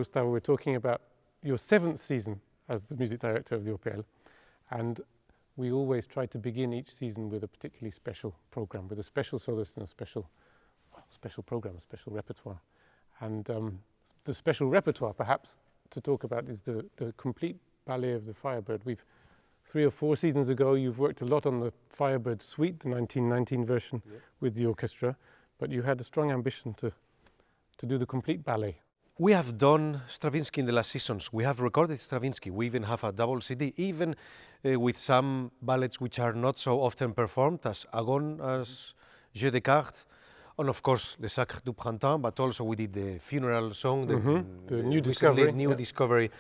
Gustavo, we're talking about your 7th season as the music director of the OPL, and we always try to begin each season with a particularly special program, with a special soloist and a special program, a special repertoire. And the special repertoire, perhaps, to talk about is the complete ballet of the Firebird. 3 or 4 seasons ago, you've worked a lot on the Firebird Suite, the 1919 version, with the orchestra, but you had a strong ambition to do the complete ballet. We have done Stravinsky in the last seasons. We have recorded Stravinsky. We even have a double CD, even with some ballets which are not so often performed, as Agon, as Jeu de Cartes, and of course Le Sacre du Printemps, but also we did the funeral song, the new discovery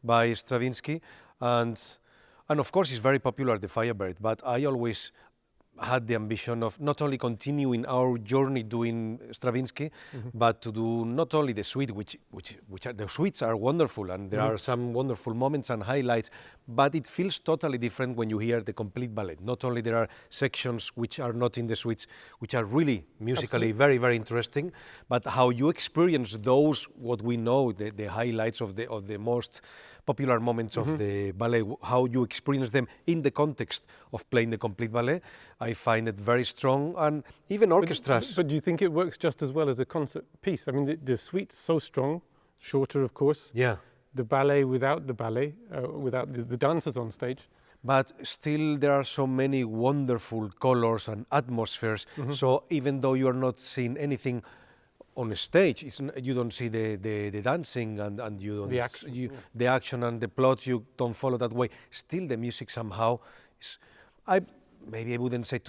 by Stravinsky, and of course it's very popular, the Firebird, but I always had the ambition of not only continuing our journey doing Stravinsky, but to do not only the suite, which are, the suites are wonderful, and there are some wonderful moments and highlights, but it feels totally different when you hear the complete ballet. Not only there are sections which are not in the suites, which are really musically very, very interesting, but how you experience those, what we know, the highlights of the most popular moments of the ballet, how you experience them in the context of playing the complete ballet. I find it very strong, and even orchestras. But do you think it works just as well as a concert piece? I mean, the suite's so strong, shorter, of course. Yeah. The ballet without the ballet, without the dancers on stage. But still, there are so many wonderful colors and atmospheres. So even though you are not seeing anything on a stage, you don't see the dancing and you don't the action, the action and the plot. You don't follow that way. Still, the music somehow is. Maybe I wouldn't say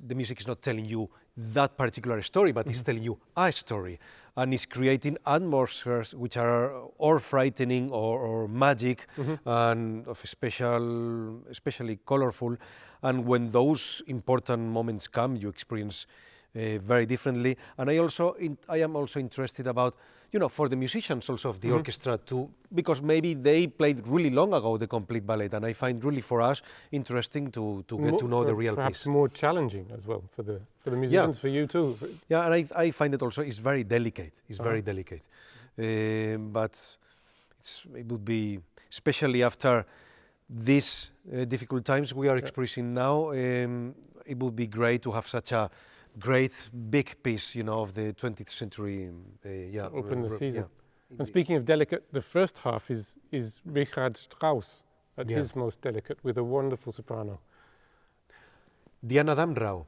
the music is not telling you that particular story, but it's telling you a story, and it's creating atmospheres which are or frightening or magic and of especially colorful. And when those important moments come, you experience very differently. And I am also interested about, for the musicians also of the orchestra too, because maybe they played really long ago the complete ballet, and I find really for us interesting to get to know the real perhaps piece. More challenging as well for the musicians, for you too. Yeah, and I find it also is very delicate. It's very delicate, but it would be, especially after these difficult times we are experiencing now, it would be great to have such a great big piece, of the 20th century. Open the season. And speaking of delicate, the first half is Richard Strauss at his most delicate, with a wonderful soprano. Diana Damrau,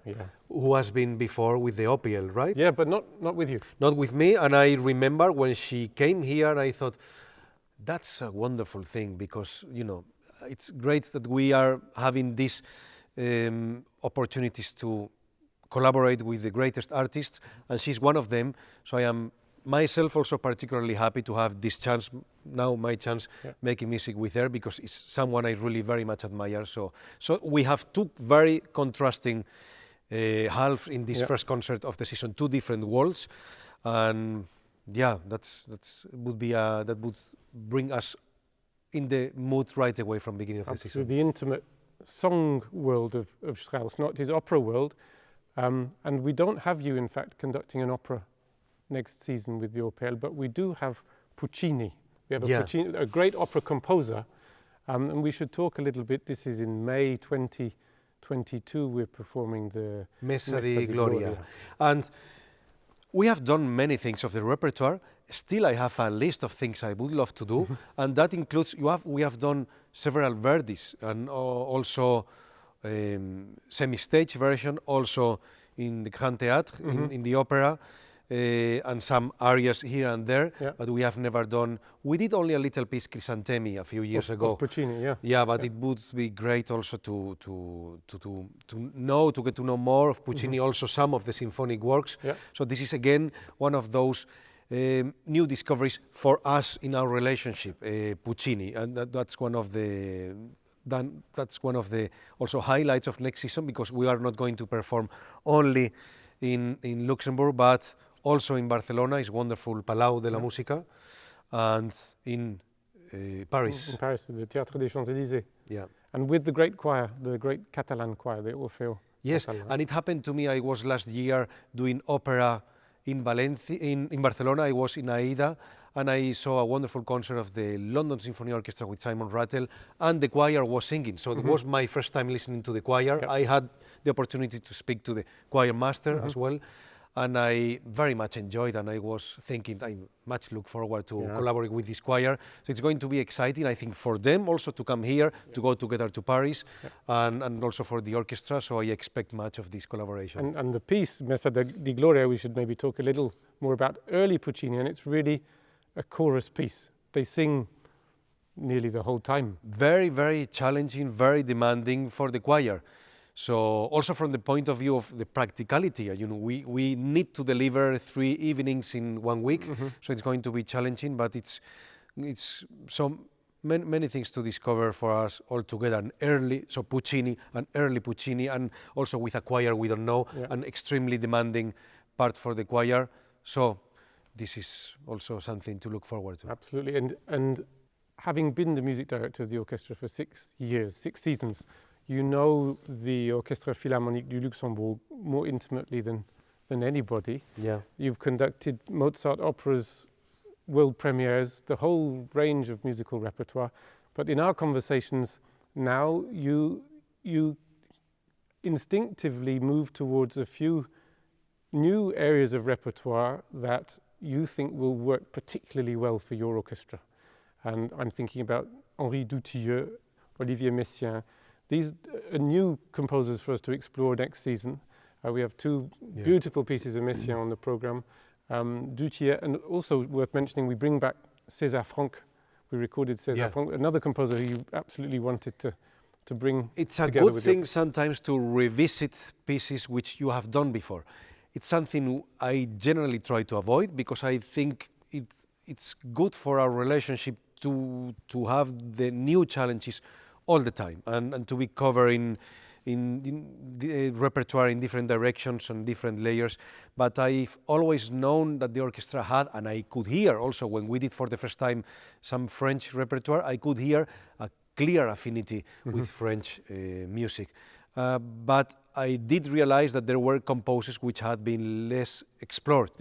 who has been before with the OPL, right? Yeah, but not with you. Not with me, and I remember when she came here, I thought, that's a wonderful thing, because, it's great that we are having these opportunities to collaborate with the greatest artists, and she's one of them. So I am myself also particularly happy to have this chance, now my chance, making music with her, because it's someone I really very much admire. So we have 2 very contrasting halves in this first concert of the season, 2 different worlds, and that would bring us in the mood right away from the beginning of the season. The intimate song world of Strauss, not his opera world. And we don't have you, in fact, conducting an opera next season with the OPL, but we do have Puccini. We have Puccini, a great opera composer, and we should talk a little bit. This is in May 2022. We're performing the Messa di Gloria. And we have done many things of the repertoire. Still, I have a list of things I would love to do, and that includes, we have done several Verdis, and also semi-stage version, also in the Grand Théâtre, in the opera, and some arias here and there, but we have never done. We did only a little piece, Crisantemi, a few years ago. Of Puccini, but it would be great also to get to know more of Puccini, also some of the symphonic works. So this is again one of those new discoveries for us in our relationship, Puccini, and that's one of the. That's one of the also highlights of next season, because we are not going to perform only in Luxembourg, but also in Barcelona. It's wonderful Palau de la Música, and in Paris. In Paris, the Théâtre des Champs-Élysées. Yeah. And with the great choir, the great Catalan choir, the Orfeo. Yes, Catalan. and it happened to me. I was last year doing opera in Valencia, in Barcelona. I was in Aida, and I saw a wonderful concert of the London Symphony Orchestra with Simon Rattle, and the choir was singing. So it was my first time listening to the choir. Yep. I had the opportunity to speak to the choir master as well, and I very much enjoyed, and I was thinking I much look forward to collaborate with this choir. So it's going to be exciting, I think, for them also to come here, to go together to Paris, and also for the orchestra. So I expect much of this collaboration. And the piece, Messa di Gloria, we should maybe talk a little more about early Puccini, and it's really a chorus piece. They sing nearly the whole time. Very, very challenging, very demanding for the choir. So also from the point of view of the practicality, we need to deliver 3 evenings in 1 week, so it's going to be challenging, but it's so many things to discover for us all together. An early Puccini, and also with a choir we don't know, an extremely demanding part for the choir. So this is also something to look forward to. Absolutely, and having been the music director of the orchestra for 6 years, 6 seasons, you know the Orchestre Philharmonique du Luxembourg more intimately than anybody. Yeah. You've conducted Mozart operas, world premieres, the whole range of musical repertoire. But in our conversations now, you instinctively move towards a few new areas of repertoire that you think will work particularly well for your orchestra. And I'm thinking about Henri Dutilleux, Olivier Messiaen. These are new composers for us to explore next season. We have 2 beautiful pieces of Messiaen on the program. Dutilleux, and also worth mentioning, we bring back César Franck. We recorded César Franck, another composer who you absolutely wanted to bring It's a together good thing sometimes to revisit pieces which you have done before. It's something I generally try to avoid, because I think it's good for our relationship to have the new challenges all the time, and to be covering in the repertoire in different directions and different layers. But I've always known that the orchestra had, and I could hear also when we did for the first time some French repertoire, I could hear a clear affinity with French music. But I did realize that there were composers which had been less explored.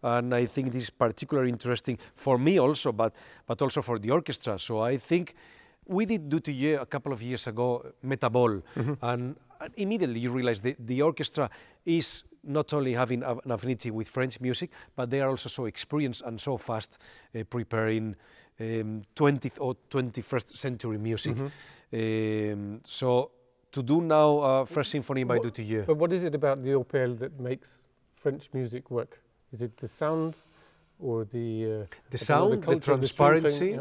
And I think this is particularly interesting for me also, but also for the orchestra. So I think we did Dutilleux a couple of years ago, Metabol, and immediately you realize the orchestra is not only having an affinity with French music, but they are also so experienced and so fast preparing 20th or 21st century music. So to do now a First Symphony by Dutilleux. But what is it about the OPL that makes French music work? Is it the sound, or the sound, the transparency,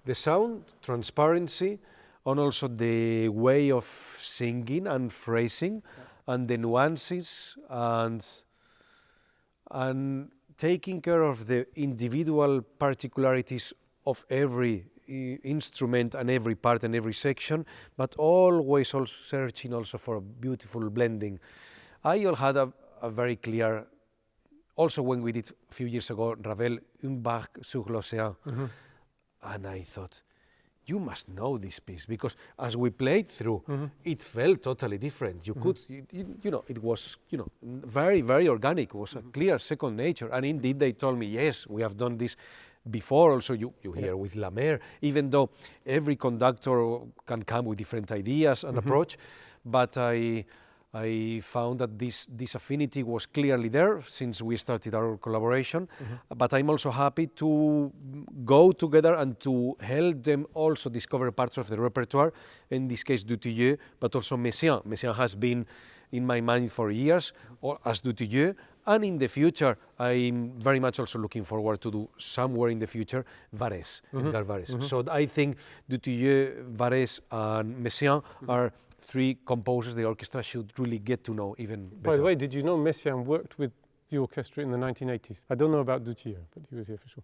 the sound, transparency, and also the way of singing and phrasing, and the nuances, and taking care of the individual particularities of every instrument and every part and every section, but always also searching also for a beautiful blending. I had a very clear, also when we did a few years ago, Ravel, Une barque sur l'océan, and I thought, you must know this piece, because as we played through, it felt totally different. You could, it was, very, very organic. It was a clear second nature. And indeed, they told me, yes, we have done this before. Also, you hear with La Mer, even though every conductor can come with different ideas and approach, but I found that this affinity was clearly there since we started our collaboration. But I'm also happy to go together and to help them also discover parts of the repertoire, in this case Dutilleux, but also Messiaen. Messiaen has been in my mind for years, or as Dutilleux, and in the future I'm very much also looking forward to do somewhere in the future Varese, Edgar Varese. So I think Dutilleux, Varese and Messiaen are 3 composers the orchestra should really get to know even better. By the way, did you know Messiaen worked with the orchestra in the 1980s? I don't know about Dutilleux, but he was here for sure.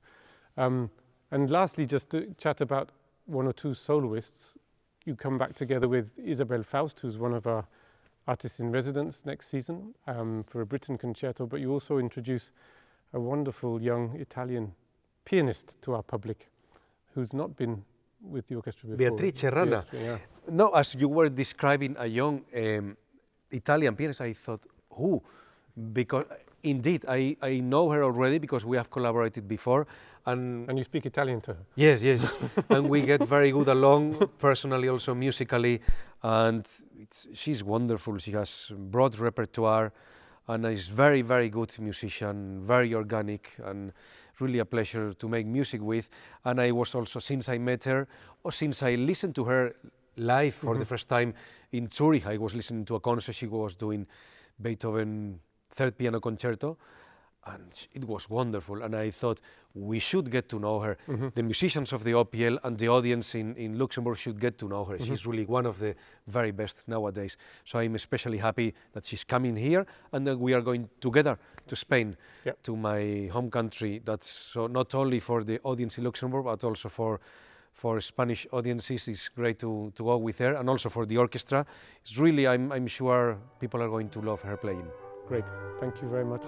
And lastly, just to chat about 1 or 2 soloists, you come back together with Isabelle Faust, who's one of our artists in residence next season for a Britten concerto, but you also introduce a wonderful young Italian pianist to our public who's not been with the orchestra before. Beatrice Rana. No, as you were describing a young Italian pianist, I thought, who? Because indeed, I know her already because we have collaborated before, And you speak Italian to her? Yes, yes. And we get very good along, personally, also musically. And she's wonderful. She has broad repertoire and is very, very good musician, very organic, and really a pleasure to make music with. And I was also, since I met her, or since I listened to her live for the first time in Zurich, I was listening to a concert she was doing, Beethoven Third Piano Concerto, and it was wonderful. And I thought we should get to know her. The musicians of the OPL and the audience in Luxembourg should get to know her. She's really one of the very best nowadays. So I'm especially happy that she's coming here and that we are going together to Spain, to my home country. That's so not only for the audience in Luxembourg, but also for Spanish audiences. It's great to go with her, and also for the orchestra. It's really, I'm sure people are going to love her playing. Great, thank you very much.